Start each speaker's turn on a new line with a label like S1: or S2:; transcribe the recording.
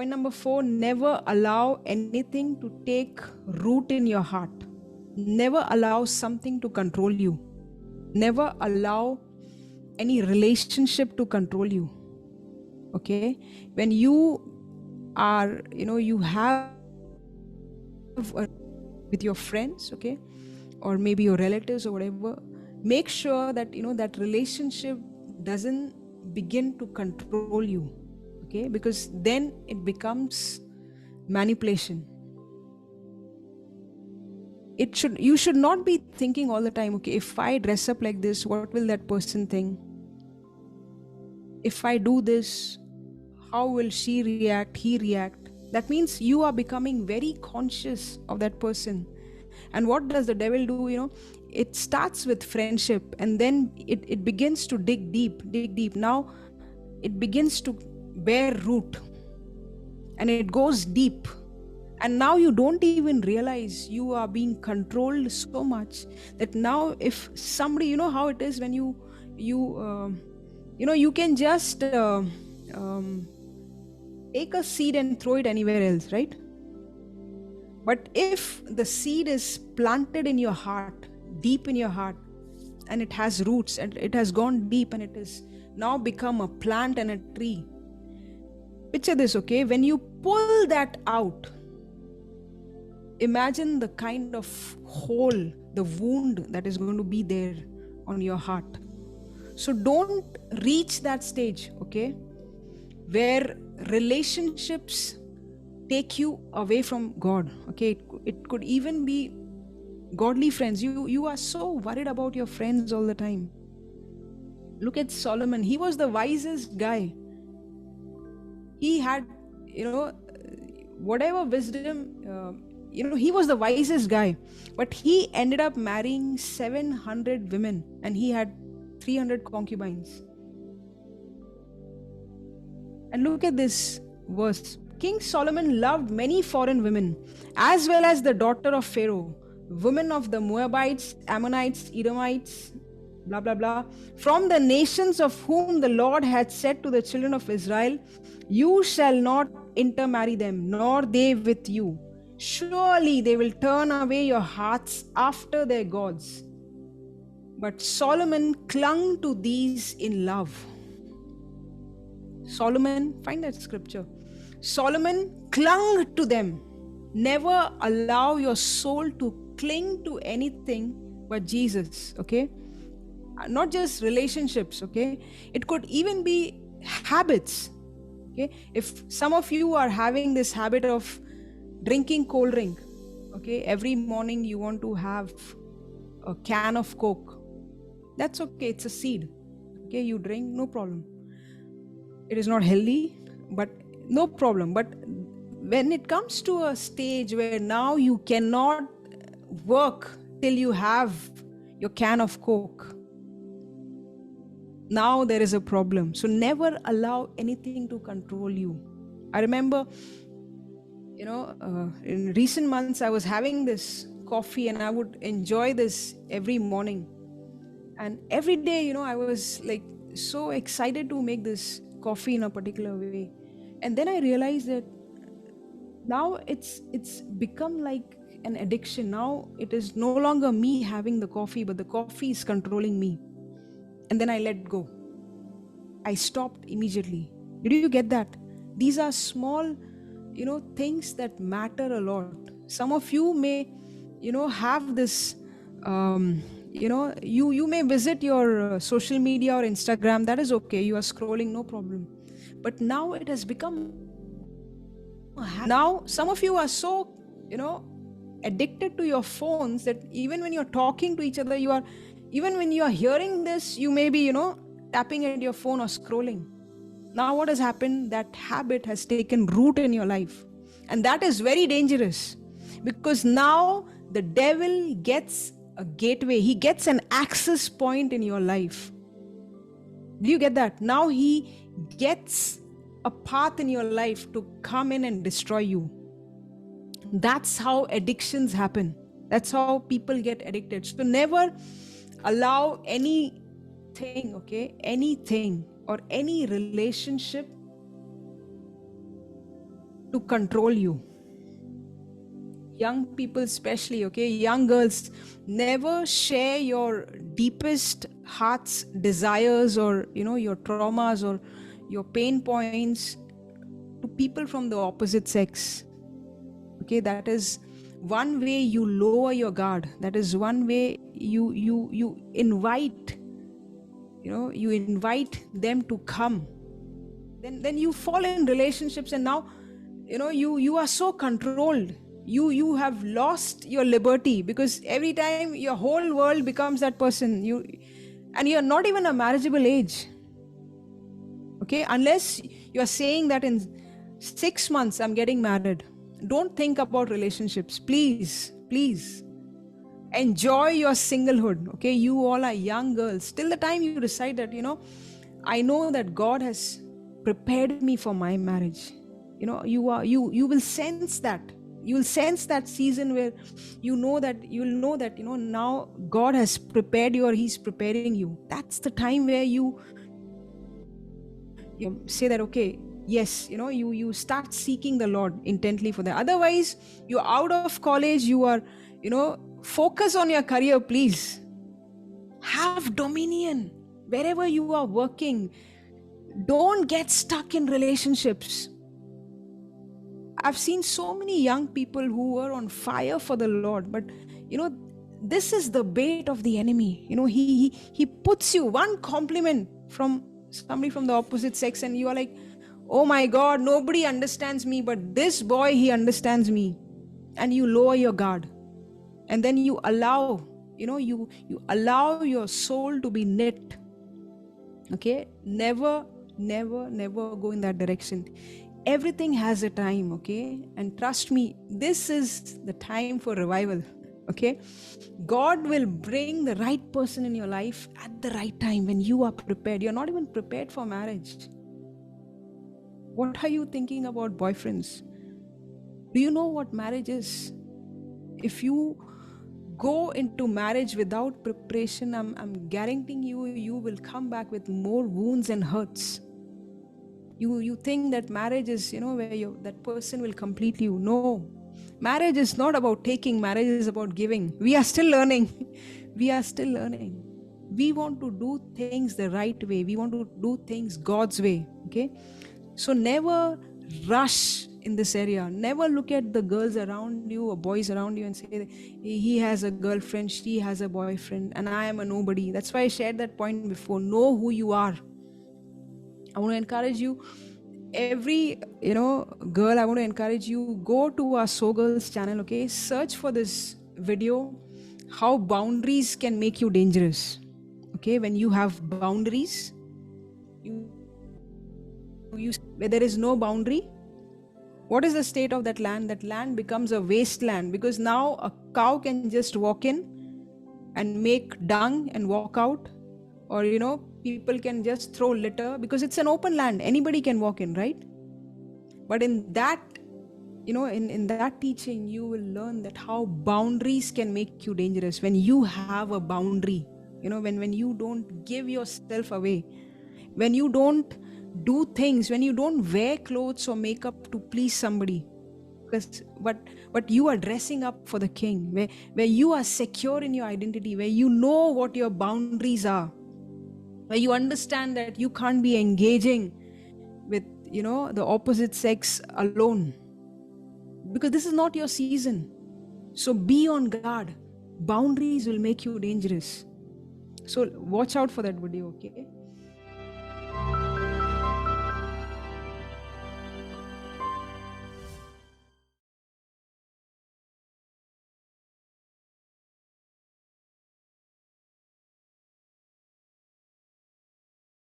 S1: point number 4, never allow anything to take root in your heart. Never allow something to control you. Never allow any relationship to control you. Okay? When you are, you have with your friends, okay, or maybe your relatives or whatever, make sure that that relationship doesn't begin to control you, okay, because then it becomes manipulation. You should not be thinking all the time, okay, if I dress up like this, what will that person think? If I do this, how will she react, he react? That means you are becoming very conscious of that person. And what does the devil do? It starts with friendship, and then it begins to dig deep. Now it begins to bear root, and it goes deep. And now you don't even realize you are being controlled so much that now if somebody, how it is when you can just take a seed and throw it anywhere else, right? But if the seed is planted in your heart, deep in your heart, and it has roots and it has gone deep and it has now become a plant and a tree. Picture this, okay? When you pull that out, imagine the kind of hole, the wound that is going to be there on your heart. So don't reach that stage, okay, where relationships take you away from God, okay? It could even be godly friends. You are so worried about your friends all the time. Look at Solomon. He was the wisest guy. He had, whatever wisdom, he was the wisest guy, but he ended up marrying 700 women and he had 300 concubines. And look at this verse. King Solomon loved many foreign women, as well as the daughter of Pharaoh, women of the Moabites, Ammonites, Edomites, blah, blah, blah, from the nations of whom the Lord had said to the children of Israel, you shall not intermarry them, nor they with you. Surely they will turn away your hearts after their gods. But Solomon clung to these in love. Solomon, find that scripture. Solomon clung to them. Never allow your soul to cling to anything but Jesus, okay? Not just relationships, okay? It could even be habits, okay? If some of you are having this habit of drinking cold drink, okay, every morning you want to have a can of Coke, that's okay, it's a seed, okay, you drink, no problem. It is not healthy, but no problem. But when it comes to a stage where now you cannot work till you have your can of Coke, now there is a problem. So never allow anything to control you. I remember, in recent months, I was having this coffee and I would enjoy this every morning. And every day, I was like so excited to make this coffee in a particular way. And then I realized that now it's become like an addiction. Now it is no longer me having the coffee, but the coffee is controlling me. And then I let go. I stopped immediately. Did you get that? These are small, things that matter a lot. Some of you may, have this, you may visit your social media or Instagram. That is okay. You are scrolling, no problem. But now it has become, now some of you are so, addicted to your phones that even when you're talking to each other, even when you are hearing this, you may be, tapping at your phone or scrolling. Now what has happened? That habit has taken root in your life. And that is very dangerous, because now the devil gets a gateway. He gets an access point in your life. Do you get that? Now he gets a path in your life to come in and destroy you. That's how addictions happen. That's how people get addicted. So never allow anything, okay, anything or any relationship to control you. Young people especially, okay, young girls, never share your deepest heart's desires, or your traumas or your pain points to people from the opposite sex. Okay, that is one way you lower your guard. That is one way you invite, you invite them to come. Then you fall in relationships, and now you are so controlled. You have lost your liberty, because every time your whole world becomes that person. And you're not even a marriageable age. Okay, unless you are saying that in 6 months I'm getting married. Don't think about relationships, please. Enjoy your singlehood. Okay, you all are young girls. Till the time you decide that, I know that God has prepared me for my marriage. You will sense that. You will sense that season where you'll know that now God has prepared you, or He's preparing you. That's the time where you say that, okay, yes, you start seeking the Lord intently for that. Otherwise, you're out of college, you are, focus on your career, please. Have dominion wherever you are working. Don't get stuck in relationships. I've seen so many young people who were on fire for the Lord, but this is the bait of the enemy. He puts you one compliment from somebody from the opposite sex, and you are like, oh my God, nobody understands me, but this boy, he understands me. And you lower your guard, and then you allow you allow your soul to be knit. Okay, never go in that direction. Everything has a time, okay? And trust me, this is the time for revival. Okay, God will bring the right person in your life at the right time, when you are prepared. You're not even prepared for marriage. What are you thinking about boyfriends? Do you know what marriage is? If you go into marriage without preparation, I'm guaranteeing you will come back with more wounds and hurts. You think that marriage is, where that person will complete you. No. Marriage is not about taking, marriage is about giving. We are still learning. We want to do things the right way. We want to do things God's way. Okay. So never rush in this area. Never look at the girls around you or boys around you and say, he has a girlfriend, she has a boyfriend, and I am a nobody. That's why I shared that point before. Know who you are. I want to encourage you, every girl, I want to encourage you, go to our So Girls channel. Okay, search for this video, how boundaries can make you dangerous. Okay, when you have boundaries, where there is no boundary, what is the state of that land? That land becomes a wasteland, because now a cow can just walk in and make dung and walk out, or people can just throw litter, because it's an open land, anybody can walk in, right? But in that in that teaching, you will learn that how boundaries can make you dangerous. When you have a boundary, when you don't give yourself away, when you don't do things, when you don't wear clothes or makeup to please somebody, but you are dressing up for the King, where you are secure in your identity, where you know what your boundaries are, where you understand that you can't be engaging with the opposite sex alone, because this is not your season. So be on guard. Boundaries will make you dangerous. So watch out for that video. Okay,